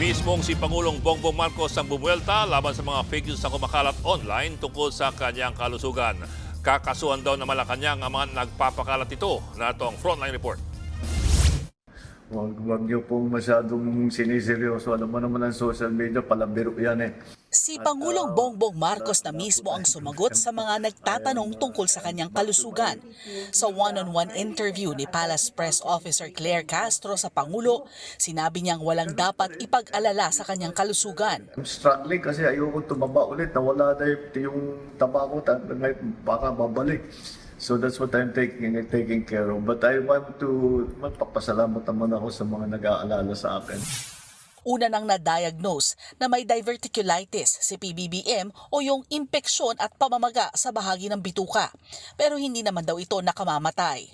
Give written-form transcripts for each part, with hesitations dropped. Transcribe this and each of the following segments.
Mismong si Pangulong Bongbong Marcos ang bumuelta laban sa mga fake news na kumakalat online tungkol sa kanyang kalusugan. Kakasuhan daw na Malacanang ang mga nagpapakalat ito. Narito ang Frontline Report. Huwag niyo pong masyadong siniseryoso. Alam mo naman ang social media, palabiro yan eh. Si Pangulong Bongbong Marcos na mismo ang sumagot sa mga nagtatanong tungkol sa kanyang kalusugan. Sa one-on-one interview ni Palace Press Officer Claire Castro sa Pangulo, sinabi niyang walang dapat ipag-alala sa kanyang kalusugan. I'm struggling kasi ayoko tumaba ulit. Nawala na yung taba ko, baka babalik. So that's what I'm taking care of. But I want to magpapasalamat naman ako sa mga nag-aalala sa akin. Una nang na-diagnose na may diverticulitis si PBBM o yung impeksyon at pamamaga sa bahagi ng bituka. Pero hindi naman daw ito nakamamatay.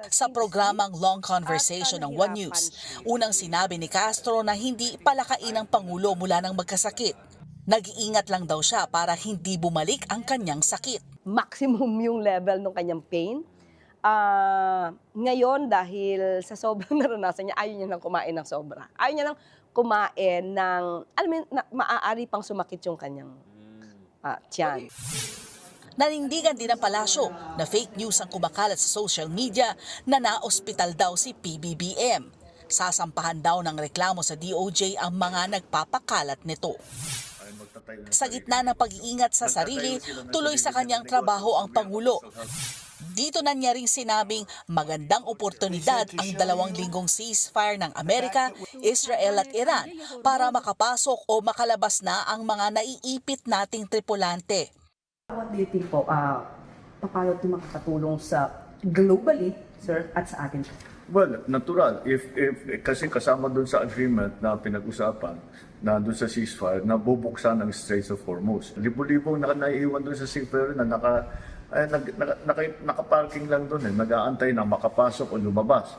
Sa programang Long Conversation ng One News, unang sinabi ni Castro na hindi palakain ang Pangulo mula nang magkasakit. Nag-iingat lang daw siya para hindi bumalik ang kanyang sakit. Maximum yung level ng kanyang pain. Ngayon, dahil sa sobrang naranasan niya, ayaw niya nang kumain ng sobra. Ayaw niya nang kumain ng, alam mo, maaari pang sumakit yung kanyang tiyan. Nanindigan din ang palasyo na fake news ang kumakalat sa social media na na-ospital daw si PBBM. Sasampahan daw ng reklamo sa DOJ ang mga nagpapakalat nito. Sa gitna ng pag-iingat sa sarili, tuloy sa kanyang trabaho ang Pangulo. Dito na niya rin sinabing magandang oportunidad ang 2 linggong ceasefire ng Amerika, Israel at Iran para makapasok o makalabas na ang mga naiipit nating tripulante. What do you think po, paano ito makakatulong sa globally, sir, at sa atin? Well, natural. Kasi kasama dun sa agreement na pinag-usapan, na dun sa ceasefire, na bubuksan ang Straits of Hormuz. Libo-libong naiiwan dun sa ceasefire na nakaparking lang dun eh, nag-aantay na makapasok o lumabas.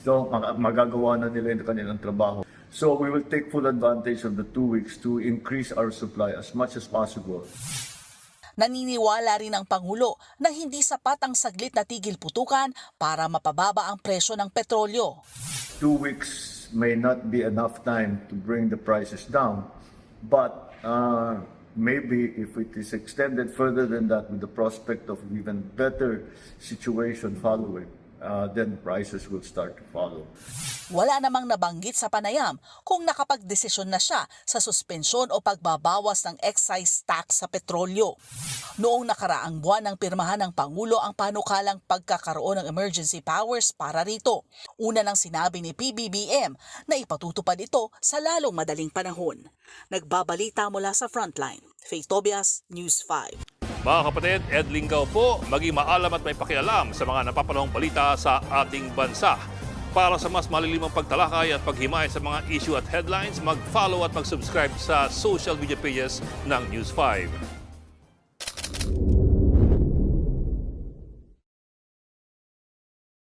So, magagawa na nila yung kanilang trabaho. So, we will take full advantage of the 2 weeks to increase our supply as much as possible. Naniniwala rin ang Pangulo na hindi sapat ang saglit na tigil putukan para mapababa ang presyo ng petrolyo. 2 weeks may not be enough time to bring the prices down, but maybe if it is extended further than that with the prospect of even better situation following, then prices will start to follow. Wala namang nabanggit sa panayam kung nakapagdesisyon na siya sa suspensyon o pagbabawas ng excise tax sa petrolyo. Noong nakaraang buwan ng pirmahan ng Pangulo ang panukalang pagkakaroon ng emergency powers para rito. Una nang sinabi ni PBBM na ipatutupad ito sa lalong madaling panahon. Nagbabalita mula sa Frontline, Faith Tobias, News 5. Mga kapatid, Ed Lingaw po, maging maalam at may pakialam sa mga napapanahong balita sa ating bansa. Para sa mas malilimang pagtalakay at paghimay sa mga issue at headlines, mag-follow at mag-subscribe sa social media pages ng News 5.